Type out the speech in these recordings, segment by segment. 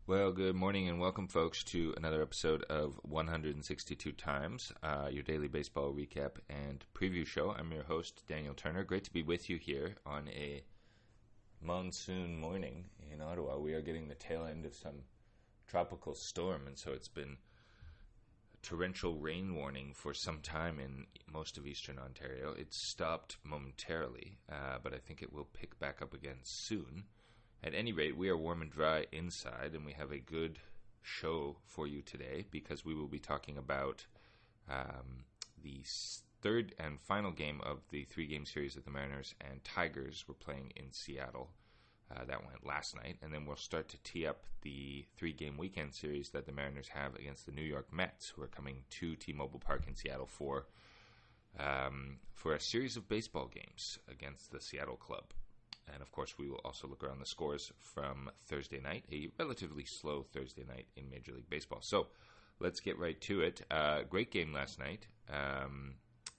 Well, good morning and welcome, folks, to another episode of 162 Times, your daily baseball recap and preview show. I'm your host, Daniel Turner. Great to be with you here on a monsoon morning in Ottawa. We are getting the tail end of some tropical storm, and so it's been a torrential rain warning for some time in most of eastern Ontario. It's stopped momentarily, but I think it will pick back up again soon. At any rate, we are warm and dry inside, and we have a good show for you today because we will be talking about the third and final game of the three-game series that the Mariners and Tigers were playing in Seattle. That went last night, and then we'll start to tee up the three-game weekend series that the Mariners have against the New York Mets, who are coming to T-Mobile Park in Seattle for a series of baseball games against the Seattle club. And, of course, we will also look around the scores from Thursday night, a relatively slow Thursday night in Major League Baseball. So let's get right to it. Great game last night.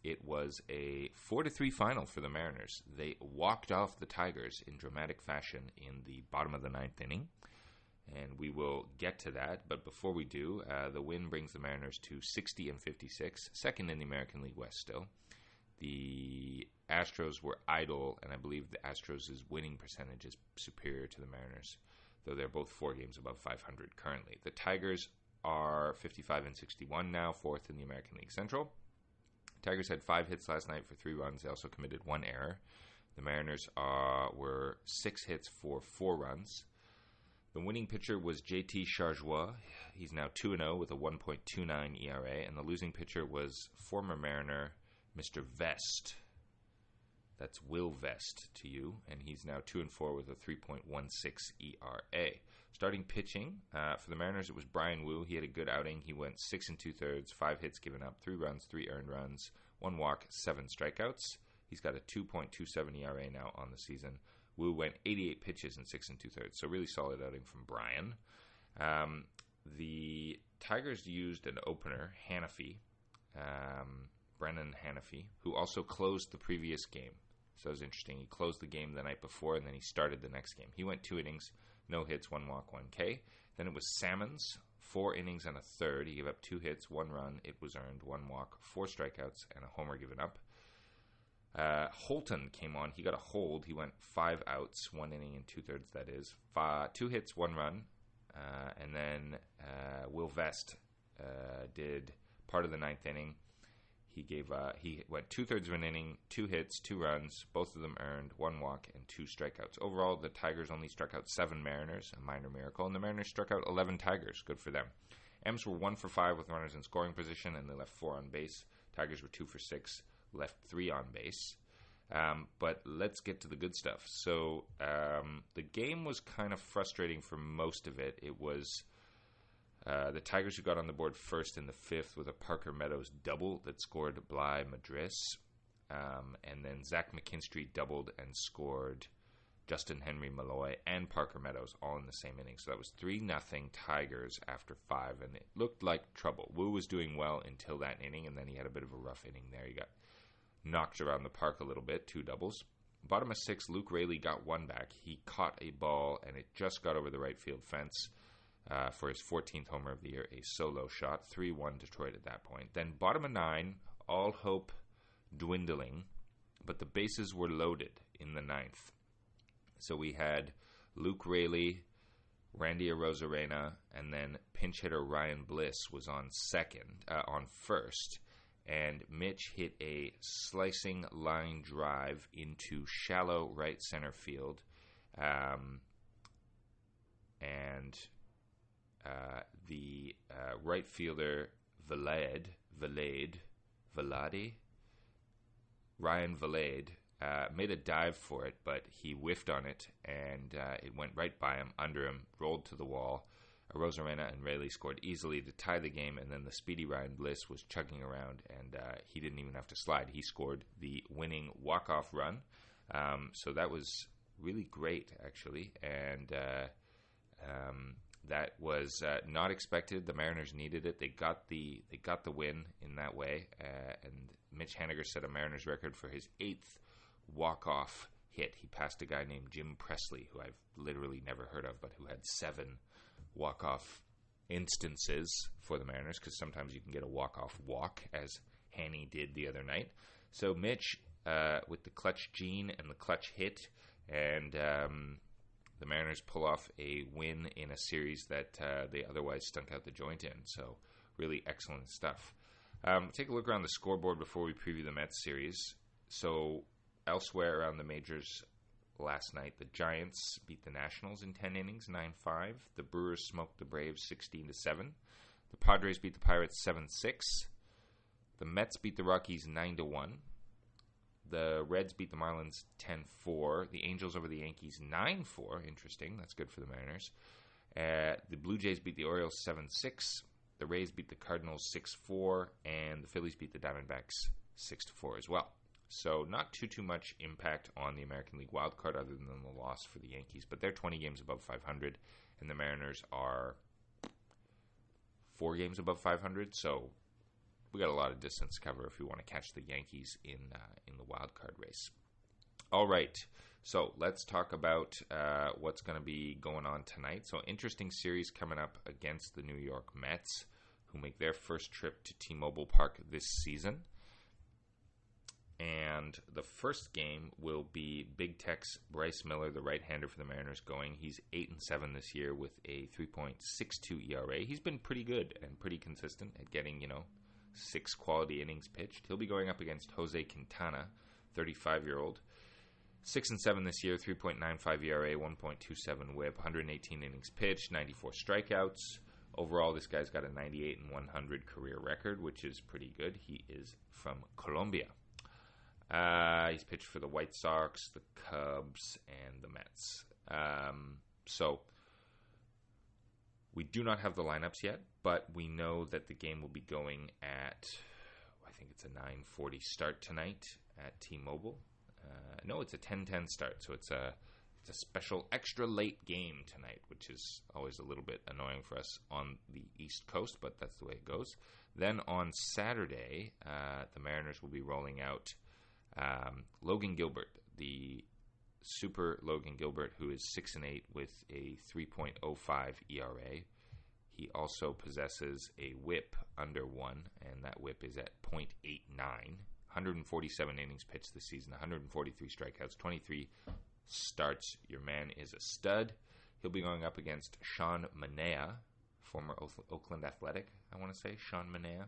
It was a 4-3 final for the Mariners. They walked off the Tigers in dramatic fashion in the bottom of the ninth inning, and we will get to that. But before we do, the win brings the Mariners to 60-56, second in the American League West still. The Astros were idle, and I believe the Astros' winning percentage is superior to the Mariners, though they're both 4 games above 500 currently. The Tigers are 55-61 now, fourth in the American League Central. Tigers had 5 hits last night for 3 runs. They also committed 1 error. The Mariners were 6 hits for 4 runs. The winning pitcher was JT Chargois. He's now 2-0 with a 1.29 ERA, and the losing pitcher was former Mariner Mr. Vest. That's Will Vest to you, and he's now 2-4 with a 3.16 ERA. Starting pitching for the Mariners, it was Brian Wu. He had a good outing. He went 6 2/3, 5 hits given up, 3 runs, 3 earned runs, 1 walk, 7 strikeouts. He's got a 2.27 ERA now on the season. Wu went 88 pitches in 6 2/3, so really solid outing from Brian. The Tigers used an opener, Hannafy. Brennan Hannafy, who also closed the previous game. So it was interesting. He closed the game the night before, and then he started the next game. He went 2 innings, no hits, 1 walk, 1 K. Then it was Salmons, 4 innings and a third. He gave up 2 hits, 1 run. It was earned, 1 walk, 4 strikeouts, and a homer given up. Holton came on. He got a hold. He went 5 outs, 1 inning and 2/3, that is. 2 hits, 1 run. And then Will Vest did part of the ninth inning. He went 2/3 of an inning, 2 hits, 2 runs, both of them earned, 1 walk, and 2 strikeouts. Overall, the Tigers only struck out 7 Mariners, a minor miracle, and the Mariners struck out 11 Tigers. Good for them. M's were 1 for 5 with runners in scoring position, and they left 4 on base. Tigers were 2 for 6, left 3 on base. But let's get to the good stuff. So the game was kind of frustrating for most of it. It was the Tigers who got on the board first in the 5th with a Parker Meadows double that scored Bly Madris. And then Zach McKinstry doubled and scored Justin Henry Malloy and Parker Meadows all in the same inning. So that was 3-0 Tigers after 5, and it looked like trouble. Wu was doing well until that inning, and then he had a bit of a rough inning there. He got knocked around the park a little bit, 2 doubles. Bottom of 6, Luke Raley got 1 back. He caught a ball, and it just got over the right field fence. For his 14th homer of the year, a solo shot, 3-1 Detroit at that point. Then bottom of 9, all hope dwindling, but the bases were loaded in the 9th. So we had Luke Raley, Randy Arozarena, and then pinch hitter Ryan Bliss was on first, and Mitch hit a slicing line drive into shallow right center field, and the right fielder Ryan Valade made a dive for it, but he whiffed on it, and it went right by him, under him, rolled to the wall. Arozarena and Raley scored easily to tie the game, and then the speedy Ryan Bliss was chugging around, and he didn't even have to slide. He scored the winning walk-off run, so that was really great, actually, and that was not expected. The Mariners needed it. They got the win in that way. And Mitch Haniger set a Mariners record for his 8th walk-off hit. He passed a guy named Jim Presley, who I've literally never heard of, but who had 7 walk-off instances for the Mariners, because sometimes you can get a walk-off walk, as Haney did the other night. So Mitch, with the clutch gene and the clutch hit, and the Mariners pull off a win in a series that they otherwise stunk out the joint in. So really excellent stuff. Take a look around the scoreboard before we preview the Mets series. So elsewhere around the majors last night, the Giants beat the Nationals in 10 innings, 9-5. The Brewers smoked the Braves 16-7. The Padres beat the Pirates 7-6. The Mets beat the Rockies 9-1. The Reds beat the Marlins 10-4. The Angels over the Yankees 9-4. Interesting. That's good for the Mariners. The Blue Jays beat the Orioles 7-6. The Rays beat the Cardinals 6-4. And the Phillies beat the Diamondbacks 6-4 as well. So not too much impact on the American League wildcard other than the loss for the Yankees. But they're 20 games above 500. And the Mariners are 4 games above 500. So we got a lot of distance to cover if we want to catch the Yankees in the wild card race. All right, so let's talk about what's going to be going on tonight. So interesting series coming up against the New York Mets, who make their first trip to T-Mobile Park this season. And the first game will be Big Tech's Bryce Miller, the right-hander for the Mariners, going. He's 8-7 this year with a 3.62 ERA. He's been pretty good and pretty consistent at getting, 6 quality innings pitched. He'll be going up against Jose Quintana, 35-year-old. 6-7 this year, 3.95 ERA, 1.27 WHIP, 118 innings pitched, 94 strikeouts. Overall, this guy's got a 98-100 career record, which is pretty good. He is from Colombia. He's pitched for the White Sox, the Cubs, and the Mets. So we do not have the lineups yet, but we know that the game will be going at, I think it's a 9:40 start tonight at T-Mobile. No, it's a 10:10 start, so it's a special extra late game tonight, which is always a little bit annoying for us on the East Coast, but that's the way it goes. Then on Saturday, the Mariners will be rolling out Logan Gilbert, the Super Logan Gilbert, who is 6-8 with a 3.05 ERA. He also possesses a WHIP under 1, and that WHIP is at .89. 147 innings pitched this season, 143 strikeouts, 23 starts. Your man is a stud. He'll be going up against Sean Manaea, former Oakland Athletic, I want to say, Sean Manaea.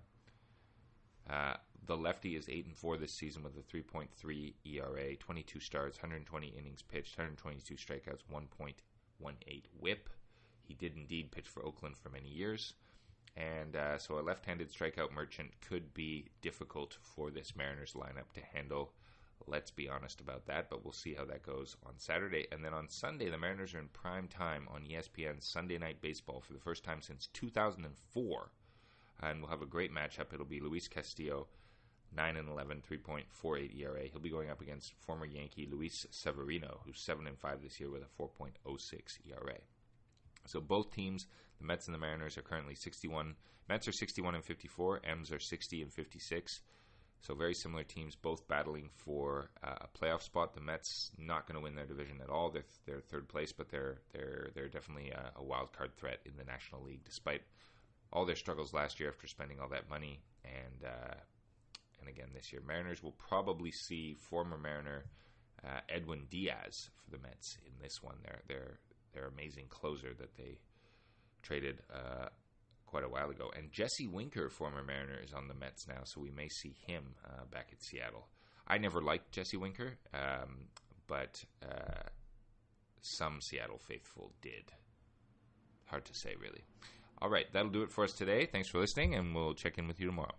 The lefty is 8-4 this season with a 3.3 ERA, 22 starts, 120 innings pitched, 122 strikeouts, 1.18 WHIP. He did indeed pitch for Oakland for many years. And so a left-handed strikeout merchant could be difficult for this Mariners lineup to handle. Let's be honest about that, but we'll see how that goes on Saturday. And then on Sunday, the Mariners are in prime time on ESPN Sunday Night Baseball for the first time since 2004. And we'll have a great matchup. It'll be Luis Castillo, 9-11, 3.48 ERA. He'll be going up against former Yankee Luis Severino, who's 7-5 this year with a 4.06 ERA. So both teams, the Mets and the Mariners, are currently 61. Mets are 61-54. M's are 60-56. So very similar teams, both battling for a playoff spot. The Mets not going to win their division at all. They're third place, but they're definitely a wild card threat in the National League, despite all their struggles last year after spending all that money. And again this year, Mariners will probably see former Mariner Edwin Diaz for the Mets in this one. Their amazing closer that they traded quite a while ago. And Jesse Winker, former Mariner, is on the Mets now, so we may see him back at Seattle. I never liked Jesse Winker, but some Seattle faithful did. Hard to say, really. All right, that'll do it for us today. Thanks for listening, and we'll check in with you tomorrow.